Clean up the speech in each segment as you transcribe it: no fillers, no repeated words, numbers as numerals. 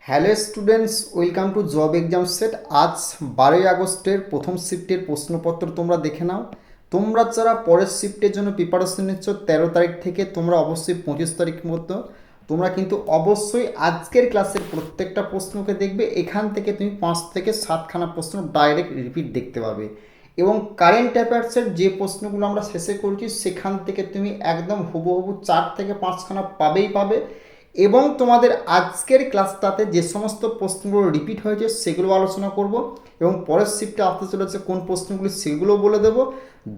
Hello students, welcome to job exam set. আজ 12ই আগস্টের প্রথম শিফটের প্রশ্নপত্র তোমরা দেখে নাও। তোমরা যারা পরের শিফটের জন্য প্রিপারেশন নিচ্ছ 13 তারিখ থেকে, তোমরা অবশ্যই 25 তারিখ মতো তোমরা কিন্তু অবশ্যই আজকের ক্লাসের প্রত্যেকটা প্রশ্নকে দেখবে। এখান থেকে তুমি 5 থেকে 7খানা প্রশ্ন ডাইরেক্ট রিপিট দেখতে পাবে এবং কারেন্ট অ্যাফেয়ার্সের যে প্রশ্নগুলো আমরা শেষে করছি সেখান থেকে তুমি একদম হুবহু 4 থেকে 5খানা পাবে। এবং তোমাদের আজকের ক্লাসটাতে যে সমস্ত প্রশ্নগুলো রিপিট হয়েছে সেগুলো আলোচনা করব এবং পরের শিফটে আসতে চলেছে কোন প্রশ্নগুলি সেগুলো বলে দেবো।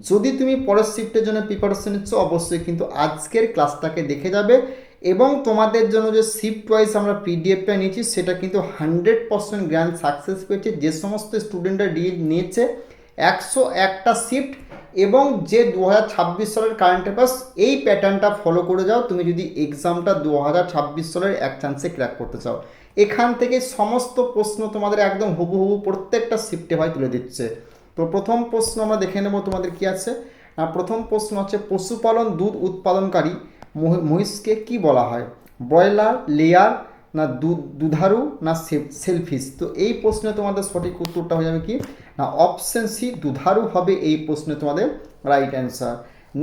যদি তুমি পরের শিফটের জন্য প্রিপারেশন নিচ্ছ অবশ্যই কিন্তু আজকের ক্লাসটাকে দেখে যাবে এবং তোমাদের জন্য যে শিফট ওয়াইজ আমরা পিডিএফটা নিয়েছি সেটা কিন্তু 100% গ্র্যান্ড সাকসেস পেয়েছে। যে সমস্ত স্টুডেন্টরা নিয়েছে 101টা শিফট এবং যে 2026 সালের কারেন্ট অ্যাফেয়ার্স এই প্যাটার্নটা ফলো করে যাও, তুমি যদি এক্সামটা 2026 সালের এক চান্সে ক্র্যাক করতে চাও। এখান থেকে সমস্ত প্রশ্ন তোমাদের একদম হুবহু প্রত্যেকটা শিফটে হয় তুলে দিচ্ছে। তো প্রথম প্রশ্ন আমরা দেখে নেব তোমাদের কি আছে। প্রথম প্রশ্ন হচ্ছে পশুপালন দুধ উৎপাদনকারী মহিষকে কি বলা হয়? ব্রয়লার, লেয়ার, না দুধারু, না সেলফিশ? তো এই প্রশ্নে তোমাদের সঠিক উত্তরটা হয়ে যাবে কি না অপশন সি দুধারু হবে এই প্রশ্নে তোমাদের রাইট অ্যান্সার।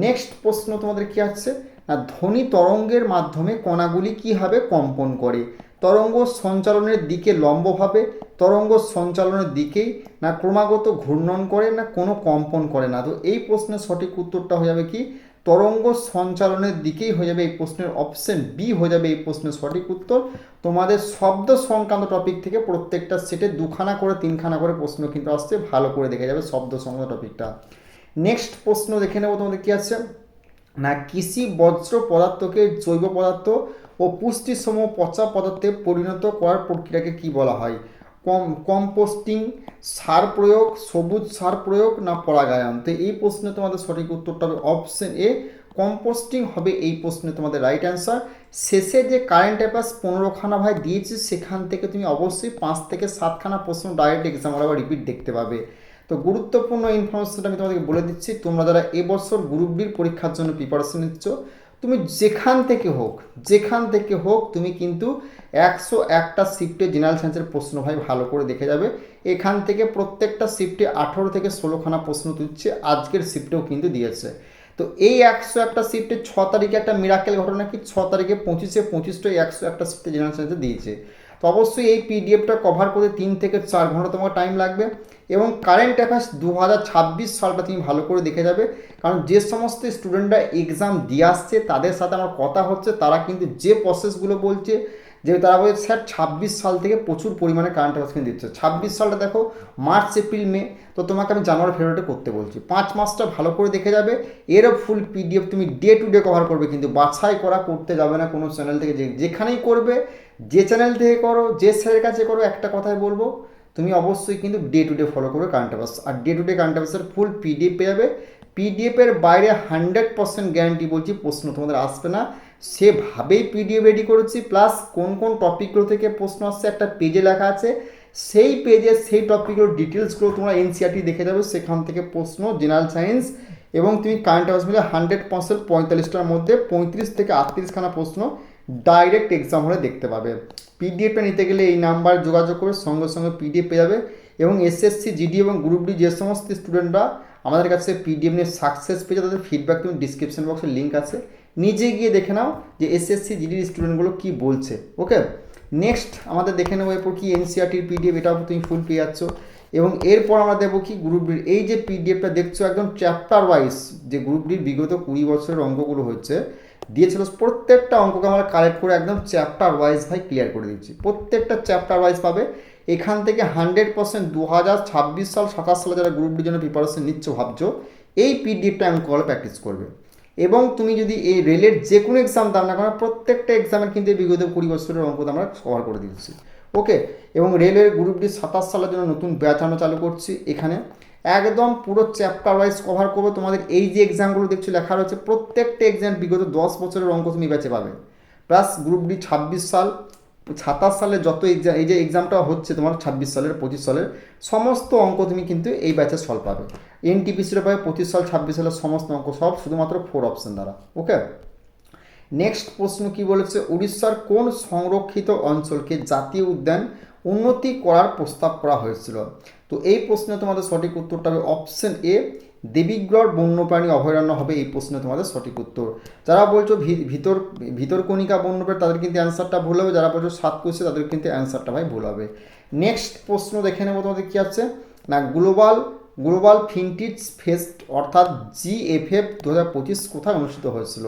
নেক্সট প্রশ্ন তোমাদের কি আছে না ধ্বনি তরঙ্গের মাধ্যমে কণাগুলি কীভাবে কম্পন করে? তরঙ্গ সঞ্চালনের দিকে লম্বভাবে, তরঙ্গ সঞ্চালনের দিকেই, না ক্রমাগত ঘূর্ণন করে, না কোনো কম্পন করে না? তো এই প্রশ্নের সঠিক উত্তরটা হয়ে যাবে কি তরঙ্গ সঞ্চালনের দিকেই হয়ে যাবে। এই প্রশ্নের অপশন বি হয়ে যাবে এই প্রশ্নের সঠিক উত্তর। তোমাদের শব্দ সংক্রান্ত টপিক থেকে প্রত্যেকটা সেটে 2খানা করে 3খানা করে প্রশ্ন কিন্তু আসছে, ভালো করে দেখে যাবে শব্দ সংক্রান্ত টপিকটা। নেক্সট প্রশ্ন দেখে নেব তোমাদের কি আছে না কৃষি বর্জ্য পদার্থকে জৈব পদার্থ ও পুষ্টিসমূহ পচা পদার্থে পরিণত করার প্রক্রিয়াকে কি বলা হয়? কম্পোস্টিং, সার প্রয়োগ, সবুজ সার প্রয়োগ, না পরাগায়ন? তো এই প্রশ্নে তোমাদের সঠিক উত্তরটা হবে অপশন এ কম্পোস্টিং হবে এই প্রশ্নে তোমাদের রাইট অ্যান্সার। শেষে যে কারেন্ট অ্যাফেয়ার্স 15খানা ভাই দিয়েছি সেখান থেকে তুমি অবশ্যই 5 থেকে 7খানা প্রশ্ন ডাইরেক্ট এক্সাম আবার রিপিট দেখতে পাবে। তো গুরুত্বপূর্ণ ইনফরমেশনটা আমি তোমাদেরকে বলে দিচ্ছি, তোমরা যারা এবছর গ্রুপ ডির পরীক্ষার জন্য প্রিপারেশন নিচ্ছ তুমি যেখান থেকে হোক তুমি কিন্তু 101টা শিফটে জেনারেল সায়েন্সের প্রশ্ন ভাই ভালো করে দেখে যাবে। এখান থেকে প্রত্যেকটা শিফটে 18 থেকে 16খানা প্রশ্ন তুলছে, আজকের শিফটেও কিন্তু দিয়েছে। তো এই 101টা শিফটে 6 তারিখে একটা মিরাকেল ঘটনা কি 6 তারিখে 25টা 101টা শিফটে জেনারেল সায়েন্সে দিয়েছে। তো অবশ্যই এই পিডিএফটা কভার করতে 3 থেকে 4 ঘন্টা তোমার টাইম লাগবে এবং কারেন্ট অ্যাফেয়ার্স 2026 সালটা তুমি ভালো করে দেখে যাবে। কারণ যে সমস্ত স্টুডেন্টরা এক্সাম দিয়ে আসছে তাদের সাথে আমার কথা হচ্ছে, তারা কিন্তু যে প্রসেসগুলো বলছে যে তারা বলছে স্যার 26 সাল থেকে প্রচুর পরিমাণে কারেন্ট অ্যাফেয়ার্স কিন্তু দিচ্ছে। 26 সালটা দেখো মার্চ, এপ্রিল, মে, তো তোমাকে আমি জানুয়ারি, ফেব্রুয়ারিতে করতে বলছি। 5 মাসটা ভালো করে দেখে যাবে। এরও ফুল পিডিএফ তুমি ডে টু ডে কভার করবে, কিন্তু বাছাই করা করতে যাবে না কোনো চ্যানেল থেকে। যেখানেই করবে, যে চ্যানেল থেকে করো, যে স্যারের কাছে করো, একটা কথাই বলবো তুমি অবশ্যই কিন্তু ডে টু ডে ফলো করবে current affairs. R day to day current অ্যাফেয়ার্সের full PDF পেয়ে যাবে। পিডিএফের বাইরে 100% গ্যারান্টি বলছি প্রশ্ন তোমাদের আসবে না, সেভাবেই পিডিএফ রেডি করেছি। প্লাস কোন কোন টপিকগুলো থেকে প্রশ্ন আসছে একটা পেজে লেখা আছে, সেই পেজে সেই টপিকগুলোর ডিটেলসগুলো তোমরা এনসিআরটি দেখে যাবে, সেখান থেকে প্রশ্ন জেনারেল সায়েন্স এবং তুমি কারেন্ট অ্যাফেয়ার্স মিলে 100% 45টার মধ্যে 35 থেকে 38খানা প্রশ্ন ডাইরেক্ট এক্সাম হলে দেখতে পাবে। পিডিএফটা নিতে গেলে এই নাম্বার যোগাযোগ করে সঙ্গে সঙ্গে পিডিএফ পেয়ে যাবে। এবং এসএসসি, জিডি এবং গ্রুপ ডি যে সমস্ত স্টুডেন্টরা আমাদের কাছে পিডিএফ নিয়ে সাকসেস পেয়েছে তাদের ফিডব্যাক তুমি ডিসক্রিপশন বক্সে লিঙ্ক আছে, নিজে গিয়ে দেখে নাও যে এসএসসি, জিডির স্টুডেন্টগুলো কী বলছে। ওকে, নেক্সট আমাদের দেখে নেবো এরপর কি এনসিআরটির পিডিএফ, এটাও তুমি ফুল পেয়ে যাচ্ছ। এবং এরপর আমরা দেবো কি গ্রুপ ডির এই যে পিডিএফটা দেখছো একদম চ্যাপ্টার ওয়াইজ, যে গ্রুপ ডির বিগত 20 বছরের অঙ্কগুলো হচ্ছে দিয়েছিল, প্রত্যেকটা অঙ্ককে আমরা কালেক্ট করে একদম চ্যাপ্টার ওয়াইজ ভাই ক্লিয়ার করে দিচ্ছি। প্রত্যেকটা চ্যাপ্টার ওয়াইজ পাবে। এখান থেকে 100% 2026 সাল 27 সালে যারা গ্রুপ ডির জন্য প্রিপারেশন নিচ্ছ ভাবছো এই পিডিএফটা অঙ্কগুলো প্র্যাকটিস করবে। এবং তুমি যদি এই রেলের যে কোনো এক্সাম দাও না কেন প্রত্যেকটা এক্সামের কিন্তু বিগত 20 বছরের অঙ্ক আমরা কভার করে দিচ্ছি। ওকে, এবং রেলের গ্রুপ ডি 27 সালের জন্য নতুন ব্যাচ আমরা চালু করছি। এখানে একদম পুরো চ্যাপ্টার ওয়াইজ কভার করবো। তোমাদের এই যে এক্সামগুলো দেখছো লেখা রয়েছে প্রত্যেকটা এক্সাম বিগত 10 বছরের অঙ্ক তুমি ব্যাচে পাবে। প্লাস গ্রুপ ডি 26 সাল 27 সালে যত এক্সাম, এই যে এক্সামটা হচ্ছে তোমার 26 সালের 25 সালের সমস্ত অঙ্ক তুমি কিন্তু এই ব্যাচে সলভ পাবে। এনটিপিসির পাবে 25 সাল 26 সালের সমস্ত অঙ্ক সব শুধুমাত্র 4 অপশন দ্বারা। ওকে, নেক্সট প্রশ্ন কি বলেছে, উড়িষ্যার কোন সংরক্ষিত অঞ্চলকে জাতীয় উদ্যান উন্নতি করার প্রস্তাব করা হয়েছিল? তো এই প্রশ্নে তোমাদের সঠিক উত্তরটা হবে অপশন এ, দেবীগড় বন্যপ্রাণী অভয়ারণ্য হবে এই প্রশ্নে তোমাদের সঠিক উত্তর। যারা বলছো ভিতরকণিকা বন্যপ্রাণী তাদের কিন্তু অ্যান্সারটা ভুল হবে, যারা বলছো সাতকোশিয়া তাদের কিন্তু অ্যান্সারটা ভাই ভুল হবে। নেক্সট প্রশ্ন দেখে নেবো তোমাদের কি আছে না, গ্লোবাল ফিনটিচ ফেস্ট অর্থাৎ GFF 2025 কোথায় অনুষ্ঠিত হয়েছিল?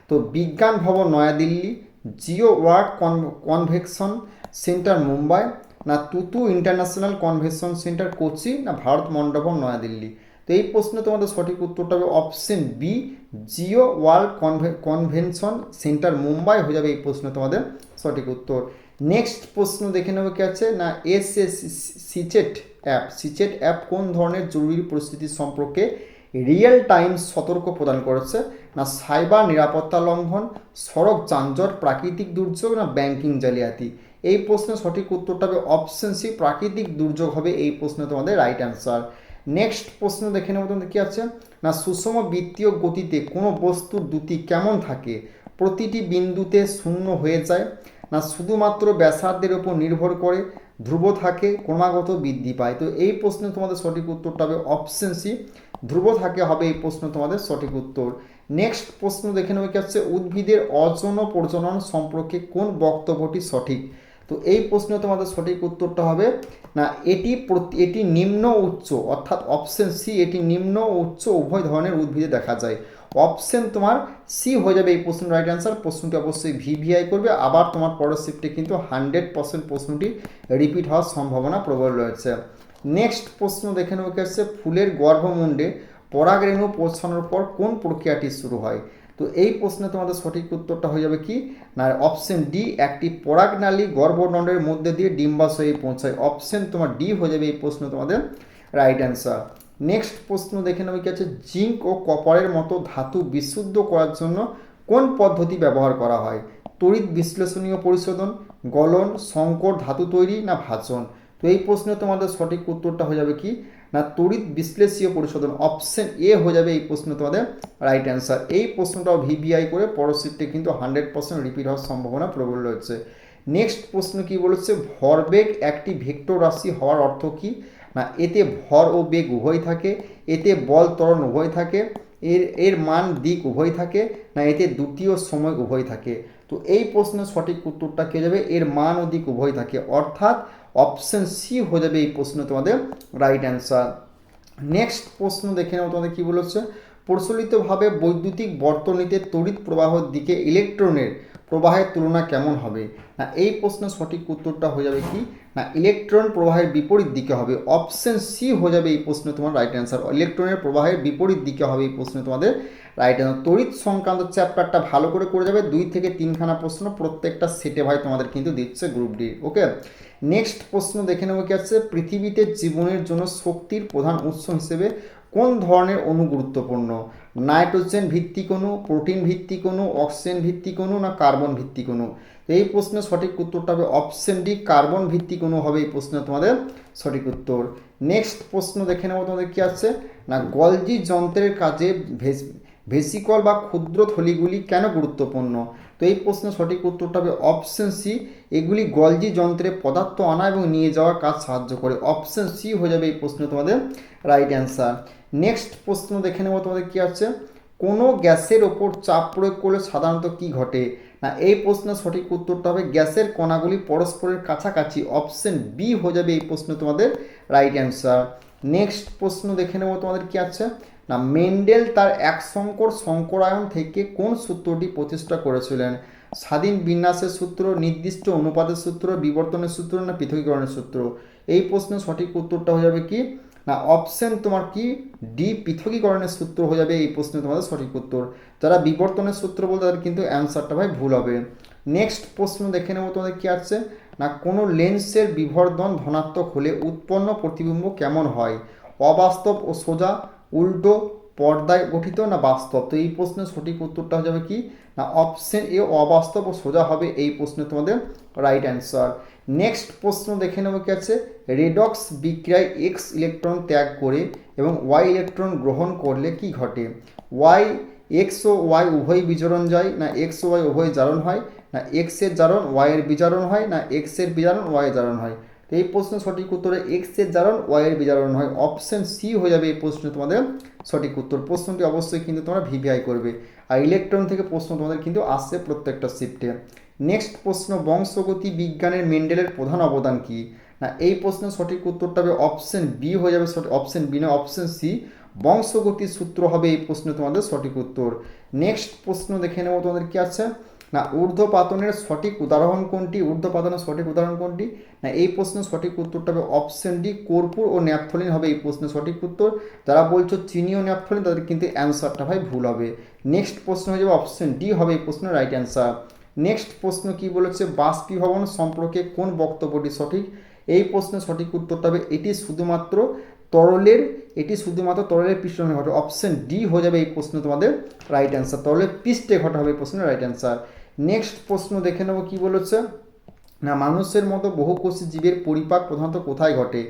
তো Vigyan Bhawan New Delhi, Jio world convention centre Mumbai, না তুতু ইন্টারন্যাশনাল কনভেনশন সেন্টার কোচি, না ভারত মণ্ডপম নয়াদিল্লি? তো এই প্রশ্নে তোমাদের সঠিক উত্তরটা হবে option B, Jio world convention centre Mumbai হয়ে যাবে এই প্রশ্নে তোমাদের সঠিক উত্তর। নেক্সট প্রশ্ন দেখে নেবো কি আছে না, সিচেট অ্যাপ কোন ধরনের জরুরি পরিস্থিতি সম্পর্কে রিয়েল টাইম সতর্ক প্রদান করেছে? না সাইবার নিরাপত্তা লঙ্ঘন, সড়ক যানজট, প্রাকৃতিক দুর্যোগ, না ব্যাংকিং জালিয়াতি? এই প্রশ্নের সঠিক উত্তরটা হবে অপশন সি, প্রাকৃতিক দুর্যোগ হবে এই প্রশ্নে তোমাদের রাইট অ্যান্সার। নেক্সট প্রশ্ন দেখে নেবো তোমাদের কি আছে না, সুষম বৃত্তীয় গতিতে কোনো বস্তুর দ্যুতি কেমন থাকে? প্রতিটি বিন্দুতে শূন্য হয়ে যায়, না শুধুমাত্র ব্যাসার্ধের উপর নির্ভর করে, ধ্রুব থাকে, ক্রমাগত বৃদ্ধি পায়? তো এই প্রশ্নে তোমাদের সঠিক উত্তরটা হবে অপশন সি, ধ্রুব থাকে হবে এই প্রশ্ন তোমাদের সঠিক উত্তর। নেক্সট প্রশ্ন দেখে নেবে কি হচ্ছে, উদ্ভিদের অযৌন প্রজনন সম্পর্কে কোন বক্তব্যটি সঠিক? তো এই প্রশ্নে তোমাদের সঠিক উত্তরটা হবে না এটি নিম্ন উচ্চ, অর্থাৎ অপশন সি, এটি নিম্ন ও উচ্চ উভয় ধরনের উদ্ভিদে দেখা যায়। অপশন তোমার সি হয়ে যাবে এই প্রশ্নের রাইট অ্যান্সার। প্রশ্নটি অবশ্যই ভিভিআই করবে, আবার তোমার পরের শিফটে কিন্তু 100% প্রশ্নটি রিপিট হওয়ার সম্ভাবনা প্রবল রয়েছে। নেক্সট প্রশ্ন দেখে নেবো কি হচ্ছে, ফুলের গর্ভমুণ্ডে পরাগরেণু পৌঁছানোর পর কোন প্রক্রিয়াটি শুরু হয়? তো এই প্রশ্নে তোমাদের সঠিক উত্তরটা হয়ে যাবে কি না অপশন ডি, একটি পরাগনালী গর্ভদণ্ডের মধ্যে দিয়ে ডিম্বাশয়ে পৌঁছায়। অপশন তোমার ডি হয়ে যাবে এই প্রশ্ন তোমাদের রাইট অ্যান্সার। নেক্সট প্রশ্ন দেখে নেবে কি আছে, জিঙ্ক ও কপারের মতো ধাতু বিশুদ্ধ করার জন্য কোন পদ্ধতি ব্যবহার করা হয়? তড়িৎ বিশ্লেষণীয় পরিশোধন, গলন, সংকর ধাতু তৈরি, না ভাজন? তো এই প্রশ্নে তোমাদের সঠিক উত্তরটা হয়ে যাবে কি না তড়িৎ বিশ্লেষীয় পরিশোধন। অপশন এ হয়ে যাবে এই প্রশ্ন তোমাদের রাইট অ্যান্সার। এই প্রশ্নটাও ভিভিআই করে পরের শিফটে কিন্তু 100% রিপিট হওয়ার সম্ভাবনা প্রবল রয়েছে। নেক্সট প্রশ্ন কি বলেছে, ভরবেগ একটি ভেক্টর রাশি হওয়ার অর্থ কি? না এতে ভর ও বেগ উভয় থাকে, এতে বল ত্বরণ উভয় থাকে, এর মান দিক উভয় থাকে, না এতে দ্বিতীয় সময় উভয় থাকে? তো এই প্রশ্নের সঠিক উত্তরটা কে যাবে, এর মান ও দিক উভয় থাকে, অর্থাৎ অপশন সি হয়ে যাবে এই প্রশ্ন তোমাদের রাইট অ্যান্সার। নেক্সট প্রশ্ন দেখে নেব তোমাদের কি বলেছে, প্রচলিতভাবে বৈদ্যুতিক বর্তনীতে তড়িৎ প্রবাহের দিকে ইলেকট্রনের প্রবাহের তুলনা কেমন হবে? না এই প্রশ্নের সঠিক উত্তরটা হয়ে যাবে কি না ইলেকট্রন প্রবাহের বিপরীত দিকে হবে। অপশন সি হয়ে যাবে এই প্রশ্ন তোমার রাইট অ্যান্সার। ইলেকট্রনের প্রবাহের বিপরীত দিকে হবে এই প্রশ্ন তোমাদের রাইট অ্যান্সার। তড়িৎ সংক্রান্ত চ্যাপ্টারটা ভালো করে যাবে, 2 থেকে 3খানা প্রশ্ন প্রত্যেকটা সেটে ভাই তোমাদের কিন্তু দিচ্ছে গ্রুপ ডি। ওকে, নেক্সট প্রশ্ন দেখে নেবো কি আছে, পৃথিবীতে জীবনের জন্য শক্তির প্রধান উৎস হিসেবে কোন ধরনের অণু গুরুত্বপূর্ণ? নাইট্রোজেন ভিত্তিক অণু, প্রোটিন ভিত্তিক অণু, অক্সিজেন ভিত্তিক অণু, না কার্বন ভিত্তিক অণু? এই প্রশ্নের সঠিক উত্তরটা হবে অপশন ডি, কার্বন ভিত্তিক অণু হবে এই প্রশ্নে তোমাদের সঠিক উত্তর। নেক্সট প্রশ্ন দেখে নেবো তোমাদের কি আছে না গলজি যন্ত্রের কাজে ভেসিকল বা ক্ষুদ্র থলিগুলি কেন গুরুত্বপূর্ণ? তো এই প্রশ্নের সঠিক উত্তরটা হবে অপশন সি, এগুলি গলজি যন্ত্রে পদার্থ আনা এবং নিয়ে যাওয়ার কাজ সাহায্য করে। অপশন সি হয়ে যাবে এই প্রশ্নে তোমাদের রাইট অ্যান্সার। নেক্সট প্রশ্ন দেখে নেবো তোমাদের কি আছে, কোনো গ্যাসের ওপর চাপ প্রয়োগ করলে সাধারণত কি ঘটে? না এই প্রশ্নের সঠিক উত্তরটা হবে গ্যাসের কণাগুলি পরস্পরের কাছাকাছি। অপশন বি হয়ে যাবে এই প্রশ্ন তোমাদের রাইট অ্যান্সার। নেক্সট প্রশ্ন দেখে নেবো তোমাদের কি আছে না মেন্ডেল তার এক সংকর সংকরায়ন থেকে কোন সূত্রটি প্রতিষ্ঠা করেছিলেন? স্বাধীন বিন্যাসের সূত্র, নির্দিষ্ট অনুপাতের সূত্র, বিবর্তনের সূত্র, না পৃথকীকরণের সূত্র? এই প্রশ্নের সঠিক উত্তরটা হয়ে যাবে কি না অপশন তোমার কি ডি, পৃথকীকরণের সূত্র হয়ে যাবে এই প্রশ্নে তোমাদের সঠিক উত্তর। যারা বিবর্তনের সূত্র বলতে তাদের কিন্তু অ্যান্সারটা ভাই ভুল হবে। নেক্সট প্রশ্ন দেখে নেবো তোমাদের কি আছে না কোনো লেন্সের বিবর্ধন ধনাত্মক হলে উৎপন্ন প্রতিবিম্ব কেমন হয়? অবাস্তব ও সোজা, উল্টো, পর্দায় গঠিত, না বাস্তব? তো এই প্রশ্নের সঠিক উত্তরটা হয়ে যাবে কি না অপশন এ, অবাস্তব ও সোজা হবে এই প্রশ্নে তোমাদের রাইট অ্যান্সার। নেক্সট প্রশ্ন দেখে নেবো কি আছে, রেডক্স বিক্রিয়ায় এক্স ইলেকট্রন ত্যাগ করে এবং ওয়াই ইলেকট্রন গ্রহণ করলে কি ঘটে? ওয়াই এক্স ও ওয়াই উভয় বিজারণ যায়, না এক্স ও ওয়াই উভয় জারণ হয়, না এক্সের জারণ ওয়াইয়ের বিজারণ হয়, না এক্সের বিজারণ ওয়াইয়ের জারণ হয়। তো এই প্রশ্নের সঠিক উত্তরে এক্সের জারণ ওয়াইয়ের বিজারণ হয়, অপশন সি হয়ে যাবে এই প্রশ্নে তোমাদের সঠিক উত্তর। প্রশ্নটি অবশ্যই কিন্তু তোমরা ভিভিআই করবে, আর ইলেকট্রন থেকে প্রশ্ন তোমাদের কিন্তু আসছে প্রত্যেকটা শিফটে। নেক্সট প্রশ্ন, বংশগতি বিজ্ঞানের মেন্ডেলের প্রধান অবদান কি? না এই প্রশ্নের সঠিক উত্তরটা হবে অপশন বি হয়ে যাবে, অপশন বি না অপশন সি, বংশগতির সূত্র হবে এই প্রশ্নে তোমাদের সঠিক উত্তর। নেক্সট প্রশ্ন দেখে নেব তোমাদের কি আছে, না ঊর্ধ্বপাতনের সঠিক উদাহরণ কোনটি? ঊর্ধ্বপাতনের সঠিক উদাহরণ কোনটি? না এই প্রশ্নের সঠিক উত্তরটা হবে অপশন ডি, কর্পূর ও ন্যাপথলিন হবে এই প্রশ্নের সঠিক উত্তর। যারা বলছো চিনি ও ন্যাপথলিন তাদের কিন্তু অ্যান্সারটা ভাই ভুল হবে। নেক্সট প্রশ্ন হয়ে যাবে অপশন ডি হবে এই প্রশ্নের রাইট অ্যান্সার। নেক্সট প্রশ্ন কি বলেছে, বাষ্পীভবন সম্পর্কে কোন বক্তব্যটি সঠিক? এই প্রশ্নের সঠিক উত্তরটা হবে এটি শুধুমাত্র তরলের, এটি শুধুমাত্র তরলের পৃষ্ঠে ঘটে, অপশন ডি হয়ে যাবে এই প্রশ্ন তোমাদের রাইট অ্যান্সার, তরলের পৃষ্ঠে ঘটা হবে এই প্রশ্নের রাইট অ্যান্সার। নেক্সট প্রশ্ন দেখে নেব কি বলেছে, না মানুষের মতো বহুকোষী জীবের পরিপাক প্রধানত কোথায় ঘটে?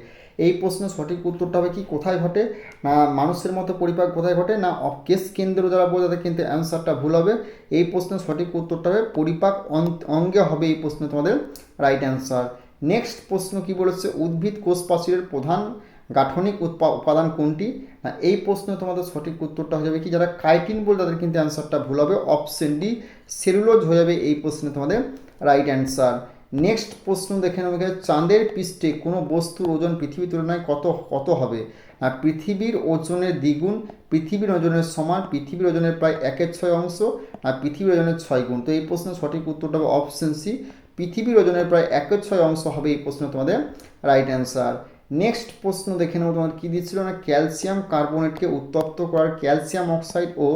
এই প্রশ্নের সঠিক উত্তরটা হবে কি কোথায় ঘটে? না মানুষের মতো পরিপাক কোথায় ঘটে? না কেশ কেন্দ্র যারা বলে তাদের কিন্তু অ্যান্সারটা ভুল হবে। এই প্রশ্নের সঠিক উত্তরটা হবে পরিপাক অঙ্গে হবে এই প্রশ্ন তোমাদের রাইট অ্যান্সার। নেক্সট প্রশ্ন কি বলেছে, উদ্ভিদ কোষ প্রাচীরের প্রধান গাঠনিক উপাদান কোনটি? না এই প্রশ্নে তোমাদের সঠিক উত্তরটা হয়ে যাবে কি, যারা কাইটিন বলে তাদের কিন্তু অ্যান্সারটা ভুল হবে, অপশন ডি সেলুলোজ হয়ে যাবে এই প্রশ্নে তোমাদের রাইট অ্যান্সার। নেক্সট প্রশ্ন দেখে নেব, চাঁদের পৃষ্ঠে কোনো বস্তুর ওজন পৃথিবীর তুলনায় কত কত হবে? আর পৃথিবীর ওজনের দ্বিগুণ, পৃথিবীর ওজনের সমান, পৃথিবীর ওজনের প্রায় 1/6 অংশ, আর পৃথিবীর ওজনের 6 গুণ। তো এই প্রশ্নের সঠিক উত্তরটা হবে অপশন সি, পৃথিবীর ওজনের প্রায় 1/6 অংশ হবে এই প্রশ্ন তোমাদের রাইট অ্যান্সার। নেক্সট প্রশ্ন দেখে নেব তোমার কী দিচ্ছিল, না ক্যালসিয়াম কার্বনেটকে উত্তপ্ত করার ক্যালসিয়াম অক্সাইড ও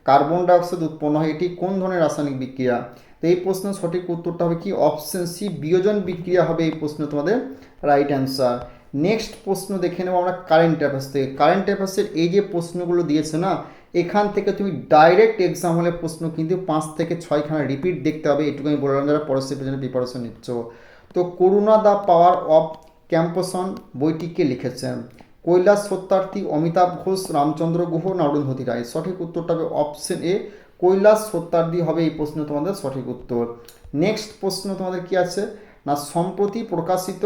কার্বন ডাইঅক্সাইড উৎপন্ন হয়, এটি কোন ধরনের রাসায়নিক বিক্রিয়া? তো এই প্রশ্নের সঠিক উত্তরটা হবে কি, অপশন সি বিয়োজন বিক্রিয়া হবে এই প্রশ্ন তোমাদের রাইট অ্যান্সার। নেক্সট প্রশ্ন দেখে নেব আমরা কারেন্ট অ্যাফেয়ার্স থেকে। কারেন্ট অ্যাফেয়ার্সের এই যে প্রশ্নগুলো দিয়েছে না, এখান থেকে তুমি ডাইরেক্ট এক্সাম হলে প্রশ্ন কিন্তু 5 থেকে 6খানা রিপিট দেখতে হবে, এটুকু আমি বললাম যারা পড়াশোনার জন্য প্রিপারেশন নিচ্ছ। তো করুণা দ্য পাওয়ার অফ ক্যাম্পসন বইটিকে লিখেছেন কৈলাস সত্যার্থী, অমিতাভ ঘোষ, রামচন্দ্র গুহ, না অরুন্ধতী রায়? সঠিক উত্তরটা হবে অপশন এ কৈলাস সত্যার্থী হবে এই প্রশ্ন তোমাদের সঠিক উত্তর। নেক্সট প্রশ্ন তোমাদের কি আছে, না সম্প্রতি প্রকাশিত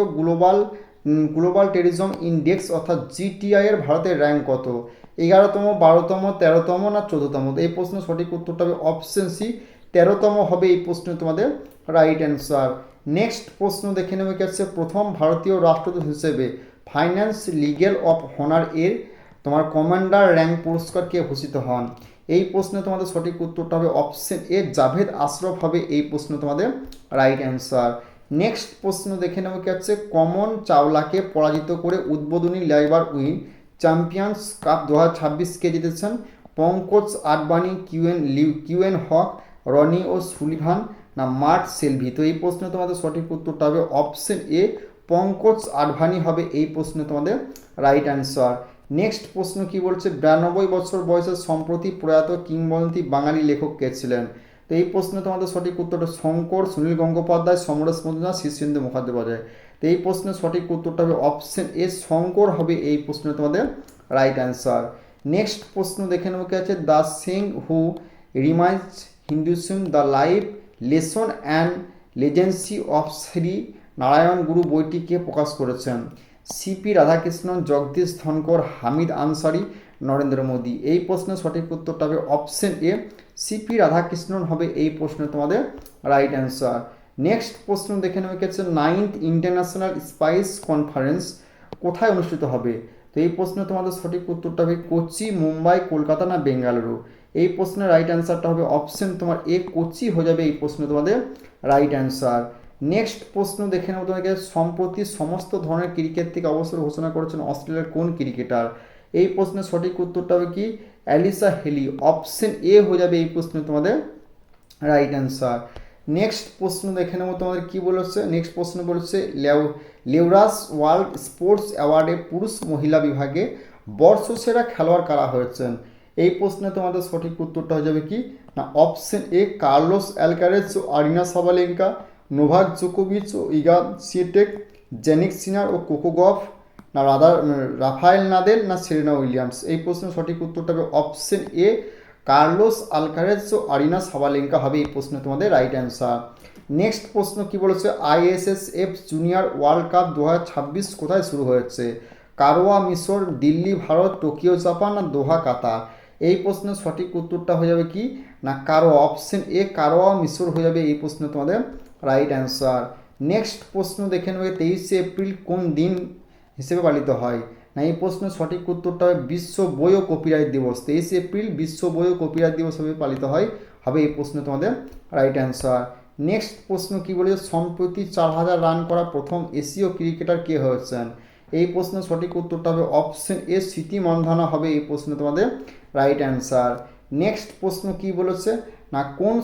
গ্লোবাল টেরিজম ইন্ডেক্স অর্থাৎ জিটিআই এর ভারতের র্যাঙ্ক কত? 11তম, 12তম, 13তম, না 14তম? এই প্রশ্নের সঠিক উত্তরটা হবে অপশন সি 13তম হবে এই প্রশ্ন তোমাদের রাইট অ্যান্সার। নেক্সট প্রশ্ন দেখে নেবে কি আছে, প্রথম ভারতীয় রাষ্ট্রদূত হিসেবে ফাইন্যান্স লিগেল অফ হনার এর তোমার কমান্ডার র্যাঙ্ক পুরস্কার কে ভূষিত হন? এই প্রশ্নে তোমাদের সঠিক উত্তরটা হবে অপশন এ জাভেদ আশরফ হবে এই প্রশ্ন তোমাদের রাইট অ্যান্সার। নেক্সট প্রশ্ন দেখে নেব কি আছে, কমন চাওলাকে পরাজিত করে উদ্বোধনী লেবার উইন চ্যাম্পিয়ন্স কাপ 2026কে জিতেছেন পঙ্কজ আডবাণী, কিউএন হক, রনি ও সুলিভান, না মার্ট সেলভি? তো এই প্রশ্নে তোমাদের সঠিক উত্তরটা হবে অপশন এ পঙ্কজ আডবাণী হবে এই প্রশ্নে তোমাদের রাইট অ্যান্সার। নেক্সট প্রশ্ন কি বলছে, 92 বছর বয়সে সম্প্রতি প্রয়াত কিংবদন্তি বাঙালি লেখক কে ছিলেন? তো এই প্রশ্নে তোমাদের সঠিক উত্তরটা শঙ্কর, সুনীল গঙ্গোপাধ্যায়, সমরেশ মজুমদার, শীর্ষেন্দু মুখোপাধ্যায়? তো এই প্রশ্নের সঠিক উত্তরটা হবে অপশন এ শঙ্কর হবে এই প্রশ্নে তোমাদের রাইট অ্যান্সার। নেক্সট প্রশ্ন দেখে নেব কি আছে, the sage who reimagined Hinduism the life lesson and legacy of Shri Narayan Guru বইটি কে প্রকাশ করেছেন? সিপি রাধাকৃষ্ণন, জগদীশ ধনকর, হামিদ আনসারি, নরেন্দ্র মোদী? এই প্রশ্নের সঠিক উত্তরটা হবে অপশন এ সিপি রাধাকৃষ্ণন হবে এই প্রশ্নে তোমাদের রাইট অ্যান্সার। নেক্সট প্রশ্ন দেখে নেওয়া গেছে, 9th ইন্টারন্যাশনাল স্পাইস কনফারেন্স কোথায় অনুষ্ঠিত হবে? তো এই প্রশ্নে তোমাদের সঠিক উত্তরটা হবে কোচি, মুম্বাই, কলকাতা, না বেঙ্গালুরু? এই প্রশ্নের রাইট অ্যান্সারটা হবে অপশন তোমার এ কোচি হয়ে যাবে এই প্রশ্নে তোমাদের রাইট অ্যান্সার। নেক্সট প্রশ্ন দেখে নেব তোমাকে, সম্প্রতি সমস্ত ধরনের ক্রিকেট থেকে অবসর ঘোষণা করেছেন অস্ট্রেলিয়ার কোন ক্রিকেটার? এই প্রশ্নের সঠিক উত্তরটা হবে কি অ্যালিসা হেলি, অপশন এ হয়ে যাবে এই প্রশ্নে তোমাদের রাইট অ্যান্সার। নেক্সট প্রশ্ন দেখে নেব তোমাদের কি বলেছে, নেক্সট প্রশ্ন বলেছে লেউরাস ওয়ার্ল্ড স্পোর্টস অ্যাওয়ার্ডে পুরুষ মহিলা বিভাগে বর্ষসেরা খেলোয়াড় কারা হয়েছেন? এই প্রশ্নে তোমাদের সঠিক উত্তরটা হয়ে যাবে কি না অপশন এ কার্লোস অ্যালকারেজ ও আরিনা সাবালেঙ্কা, নোভাক জোকোভিচ ও ইগা সিয়েটেক, জেনিক সিনার ও কোকো গফ, না রাফায়েল নাদেল, না সেরেনা উইলিয়ামস? এই প্রশ্নের সঠিক উত্তরটা হবে অপশন এ কার্লোস আলকারেজ ও আরিনা সাবালেঙ্কা হবে এই প্রশ্ন তোমাদের রাইট অ্যান্সার। নেক্সট প্রশ্ন কি বলেছে, আইএসএসএফ জুনিয়র ওয়ার্ল্ড কাপ 2026 কোথায় শুরু হয়েছে? কারওয়া মিশর, দিল্লি ভারত, টোকিও জাপান না দোহা কাতার? এই প্রশ্নের সঠিক উত্তরটা হয়ে যাবে কি না কারওয়া, অপশন এ কারওয়া মিশর হয়ে যাবে এই প্রশ্ন তোমাদের রাইট অ্যান্সার। নেক্সট প্রশ্ন দেখে নেবে, 23শে এপ্রিল কোন দিন হিসেবে পালিত হয়? না এই প্রশ্নের সঠিক উত্তরটা হবে বিশ্ব বই ও কপিরাইট দিবস। 23শে এপ্রিল বিশ্ব বই ও কপিরাইট দিবস হিসেবে পালিত হয়, হবে এই প্রশ্ন তোমাদের রাইট অ্যান্সার। নেক্সট প্রশ্ন কি বলেছে, সম্প্রতি 4000 রান করা প্রথম এশীয় ক্রিকেটার কে হয়েছেন? এই প্রশ্নের সঠিক উত্তরটা হবে অপশন এ স্মৃতি মান্ধানা হবে এই প্রশ্ন তোমাদের রাইট অ্যান্সার। নেক্সট প্রশ্ন কি বলেছে না কোন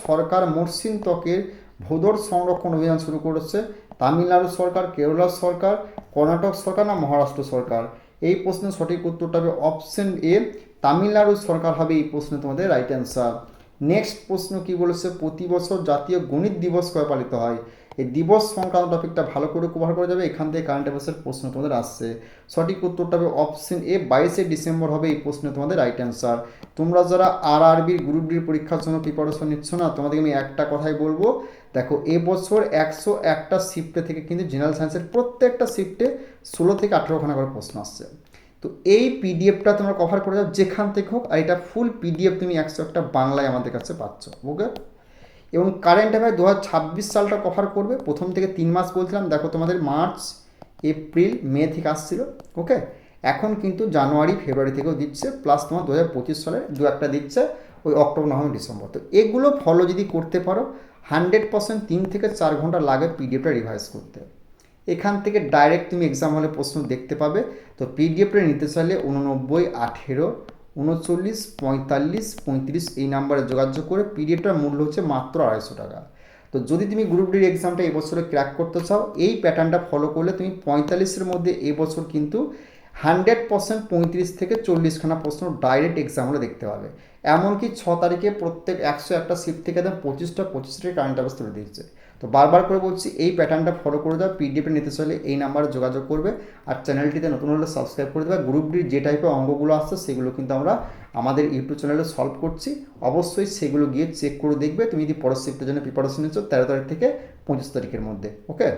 সরকার মরসিন ত্বকের ভোঁদড় সংরক্ষণ অভিযান শুরু করেছে? তামিলনাড়ু সরকার, কেরালা সরকার, কর্ণাটক সরকার না মহারাষ্ট্র সরকার? এই প্রশ্নের সঠিক উত্তরটা হবে অপশন এ তামিলনাড়ু সরকার হবে এই প্রশ্ন তোমাদের রাইট অ্যান্সার। নেক্সট প্রশ্ন কি বলেছে, প্রতি বছর জাতীয় গণিত দিবস কবে পালিত হয়? এই দিবস সংক্রান্ত টপিকটা ভালো করে কভার করা যাবে, এখান থেকে কারেন্ট অ্যাফেয়ার্সের প্রশ্ন তোমাদের আসছে। সঠিক উত্তরটা হবে অপশন এ 22শে ডিসেম্বর হবে এই প্রশ্ন তোমাদের রাইট অ্যান্সার। তোমরা যারা আরআরবির গ্রুপ ডির পরীক্ষার জন্য প্রিপারেশন নিচ্ছ না, তোমাদেরকে আমি একটা কথাই বলবো, দেখো এবছর 101টা শিফটে থেকে কিন্তু জেনারেল সায়েন্সের প্রত্যেকটা শিফটে 16 থেকে 18খানা করে প্রশ্ন আসছে। তো এই পিডিএফটা তোমরা কভার করে যাও যেখান থেকে হোক, আর এটা ফুল পিডিএফ তুমি 101টা বাংলায় আমাদের কাছে পাচ্ছ, ওকে। এবং কারেন্ট অ্যাফেয়ার 2026 সালটা কভার করবে, প্রথম থেকে 3 মাস বলছিলাম, দেখো তোমাদের মার্চ এপ্রিল মে থেকে আসছিল, ওকে। এখন কিন্তু জানুয়ারি ফেব্রুয়ারি থেকেও দিচ্ছে, প্লাস তোমার 2025 সালে দু একটা দিচ্ছে ওই অক্টোবর নভেম্বর ডিসেম্বর। তো এগুলো ফলো যদি করতে পারো 100% 3 থেকে 4 ঘন্টা লাগে পিডিএফটা রিভাইজ করতে। এখান থেকে ডাইরেক্ট তুমি এক্সাম হলে প্রশ্ন দেখতে পাবে। তো পিডিএফটা নিতে চাইলে 89 18 39 45 35 এই নাম্বারে যোগাযোগ করে, পিডিএফটার মূল্য হচ্ছে মাত্র 250 টাকা। তো যদি তুমি গ্রুপ ডির এক্সামটা এবছরে ক্র্যাক করতে চাও, এই প্যাটার্নটা ফলো করলে তুমি 45-এর মধ্যে এবছর কিন্তু 100% 35 থেকে 40খানা প্রশ্ন ডাইরেক্ট এক্সাম হলে দেখতে পাবে। এমনকি 6 তারিখে প্রত্যেক 101টা শিফট থেকে একদম 25টা কারেন্ট অ্যাফেয়ার্স তুলে দিচ্ছে। তো বারবার করে বলছি এই প্যাটার্নটা ফলো করে দাও, পিডিএফে নিতে চাইলে এই নাম্বারে যোগাযোগ করবে। আর চ্যানেলটিতে নতুন হলে সাবস্ক্রাইব করে দেবে। গ্রুপ ডির যে টাইপের অঙ্কগুলো আসছে সেগুলো কিন্তু আমরা আমাদের ইউটিউব চ্যানেলে সলভ করছি, অবশ্যই সেগুলো গিয়ে চেক করে দেখবে। তুমি যদি পরের শিফটের জন্য প্রিপারেশন নিচ্ছ 13 তারিখ থেকে 25 তারিখের মধ্যে, ওকে।